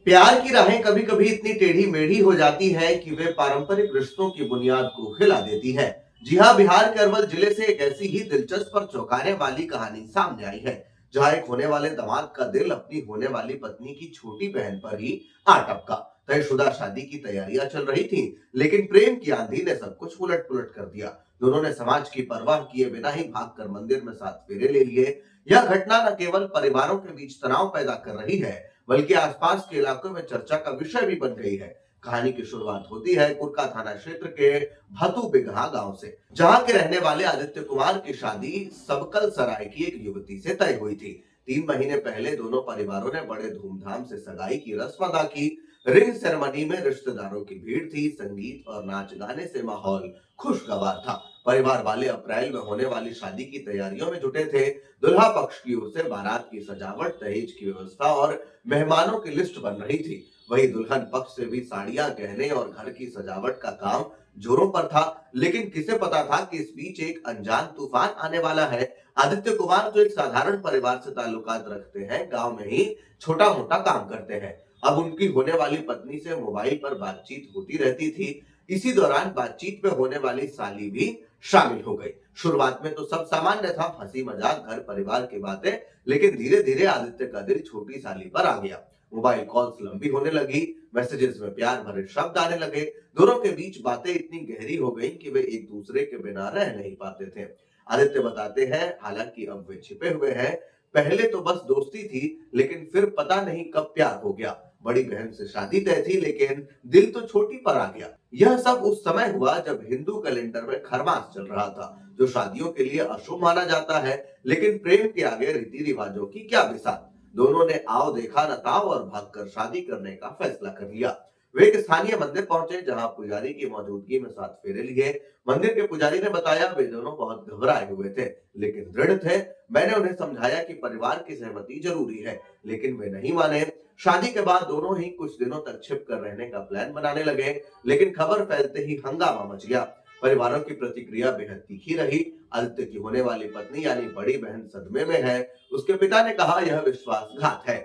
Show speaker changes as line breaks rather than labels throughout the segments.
प्यार की राहें कभी कभी इतनी टेढ़ी मेढ़ी हो जाती है कि वे पारंपरिक रिश्तों की बुनियाद को हिला देती है। जी हाँ, बिहार के अरवल जिले से एक ऐसी ही दिलचस्प और चौंकाने वाली कहानी सामने आई है, जहाँ एक होने वाले दामाद का दिल अपनी होने वाली पत्नी की छोटी बहन पर ही आ टपका। तयशुदा शादी की तैयारियां चल रही थी, लेकिन प्रेम की आंधी ने सब कुछ उलट पुलट कर दिया। दोनों ने समाज की परवाह किए बिना ही भागकर मंदिर में 7 फेरे ले लिए। यह घटना न केवल परिवारों के बीच तनाव पैदा कर रही है, बल्कि आसपास के इलाकों में चर्चा का विषय भी बन गई है। कहानी की शुरुआत होती है कुरका थाना क्षेत्र के भतू बिगहा गांव से, जहां के रहने वाले आदित्य कुमार की शादी सबकल सराय की एक युवती से तय हुई थी। 3 महीने पहले दोनों परिवारों ने बड़े धूमधाम से सगाई की रस्म अदा की। रिंग सेरेमनी में रिश्तेदारों की भीड़ थी, संगीत और नाच गाने से माहौल खुशगवार था। परिवार वाले अप्रैल में होने वाली शादी की तैयारियों में जुटे थे। दुल्हा पक्ष की ओर से बारात की सजावट, दहेज की व्यवस्था और मेहमानों की लिस्ट बन रही थी। वहीं दुल्हन पक्ष से भी साड़ियां, गहने और घर की सजावट का काम जोरों पर था। लेकिन किसे पता था कि इस बीच एक अनजान तूफान आने वाला है। आदित्य कुमार जो एक साधारण परिवार से ताल्लुकात रखते हैं, गांव में ही छोटा मोटा काम करते हैं। अब उनकी होने वाली पत्नी से मोबाइल पर बातचीत होती रहती थी। इसी दौरान बातचीत में होने वाली साली भी शामिल हो गई। शुरुआत में तो सब सामान्य था, हंसी मजाक, घर परिवार की बातें। लेकिन धीरे धीरे आदित्य का दिल छोटी साली पर आ गया। मोबाइल कॉल्स लंबी होने लगी, मैसेजेस में प्यार भरे शब्द आने लगे। दोनों के बीच बातें इतनी गहरी हो गई कि वे एक दूसरे के बिना रह नहीं पाते थे। आदित्य बताते हैं, हालांकि अब वे छिपे हुए हैं। पहले तो बस दोस्ती थी, लेकिन फिर पता नहीं कब प्यार हो गया। बड़ी बहन से शादी तय थी, लेकिन दिल तो छोटी पर आ गया। यह सब उस समय हुआ जब हिंदू कैलेंडर में खरमास चल रहा था, जो शादियों के लिए अशुभ माना जाता है। लेकिन प्रेम के आगे रीति रिवाजों की क्या बिसात। दोनों ने आओ देखा न ताओ और भागकर शादी करने का फैसला कर लिया। वे एक स्थानीय मंदिर पहुंचे, जहां पुजारी की मौजूदगी में 7 फेरे लिए। मंदिर के पुजारी ने बताया, वे दोनों बहुत घबराए हुए थे, लेकिन दृढ़ थे। मैंने उन्हें समझाया कि परिवार की सहमति जरूरी है, लेकिन वे नहीं माने। शादी के बाद दोनों ही कुछ दिनों तक छिप कर रहने का प्लान बनाने लगे, लेकिन खबर फैलते ही हंगामा मच गया। परिवारों की प्रतिक्रिया बेहद तीखी रही। आदित्य की होने वाली पत्नी यानी बड़ी बहन सदमे में है। उसके पिता ने कहा, यह विश्वासघात है।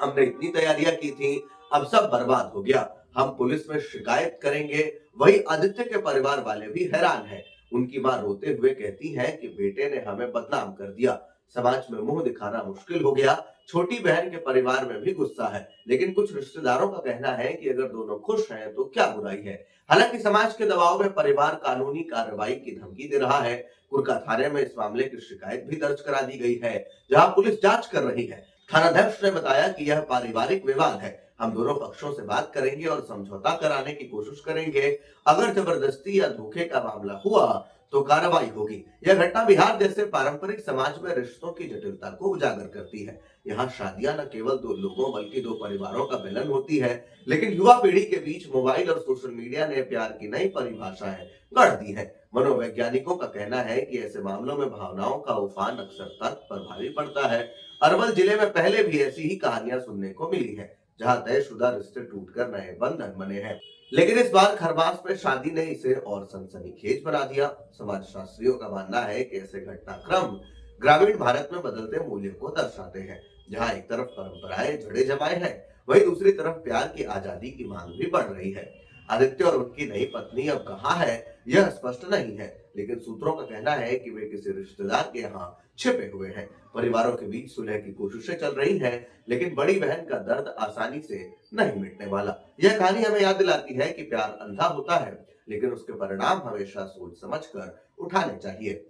हमने इतनी तैयारियां की थी, अब सब बर्बाद हो गया। हम पुलिस में शिकायत करेंगे। वही आदित्य के परिवार वाले भी हैरान हैं। उनकी मां रोते हुए कहती है कि बेटे ने हमें बदनाम कर दिया। समाज में मुंह दिखाना मुश्किल हो गया। छोटी बहन के परिवार में भी गुस्सा है, लेकिन कुछ रिश्तेदारों का कहना है कि अगर दोनों खुश हैं तो क्या बुराई है। हालांकि समाज के दबाव में परिवार कानूनी कार्रवाई की धमकी दे रहा है। कुरका थाने में इस मामले की शिकायत भी दर्ज करा दी गई है, जहां पुलिस जांच कर रही है। थानाध्यक्ष ने बताया कि यह पारिवारिक विवाद है। हम दोनों पक्षों से बात करेंगे और समझौता कराने की कोशिश करेंगे। अगर जबरदस्ती या धोखे का मामला हुआ तो कार्रवाई होगी। यह घटना बिहार जैसे पारंपरिक समाज में रिश्तों की जटिलता को उजागर करती है। यहाँ शादियां न केवल दो लोगों बल्कि दो परिवारों का मिलन होती है। लेकिन युवा पीढ़ी के बीच मोबाइल और सोशल मीडिया ने प्यार की नई परिभाषाएं गढ़ दी है। मनोवैज्ञानिकों का कहना है कि ऐसे मामलों में भावनाओं का उफान अक्सर तर्क पर भारी पड़ता है। अरवल जिले में पहले भी ऐसी ही कहानियां सुनने को मिली है, जहां तयशुदा रिश्ते टूटकर नए बंधन बने हैं। लेकिन इस बार खरमास में शादी ने इसे और सनसनीखेज बना दिया। समाज शास्त्रियों का मानना है कि ऐसे घटनाक्रम ग्रामीण भारत में बदलते मूल्यों को दर्शाते हैं, जहां एक तरफ परंपराएं जड़े जमाए हैं, वहीं दूसरी तरफ प्यार की आजादी की मांग भी बढ़ रही है। आदित्य और उनकी नई पत्नी अब कहाँ है, यह स्पष्ट नहीं है, लेकिन सूत्रों का कहना है कि वे किसी रिश्तेदार के यहाँ छिपे हुए हैं। परिवारों के बीच सुलह की कोशिशें चल रही हैं, लेकिन बड़ी बहन का दर्द आसानी से नहीं मिटने वाला। यह कहानी हमें याद दिलाती है कि प्यार अंधा होता है, लेकिन उसके परिणाम हमेशा सोच समझकर उठाने चाहिए।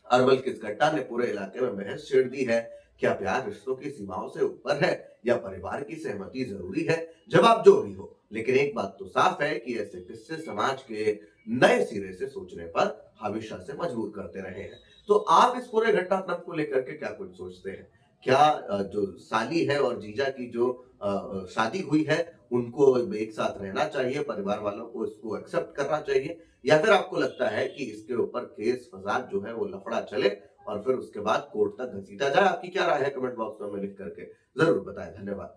अरवल की इस घटना ने पूरे इलाके में बहस छेड़ दी है। क्या प्यार रिश्तों की सीमाओं से ऊपर है, या परिवार की सहमति जरूरी है? जवाब जो भी हो, लेकिन एक बात तो साफ है कि ऐसे किस्से समाज के नए सिरे से सोचने पर हमेशा से मजबूर करते रहे हैं। तो आप इस पूरे घटनाक्रम को लेकर के क्या कुछ सोचते हैं? क्या जो साली है और जीजा की जो शादी हुई है, उनको एक साथ रहना चाहिए, परिवार वालों को इसको एक्सेप्ट करना चाहिए, या फिर आपको लगता है कि इसके ऊपर केस फसाद जो है वो लफड़ा चले और फिर उसके बाद कोर्ट तक घसीटा जाए? आपकी क्या राय है? कमेंट बॉक्स में हमें लिख करके जरूर बताएं। धन्यवाद।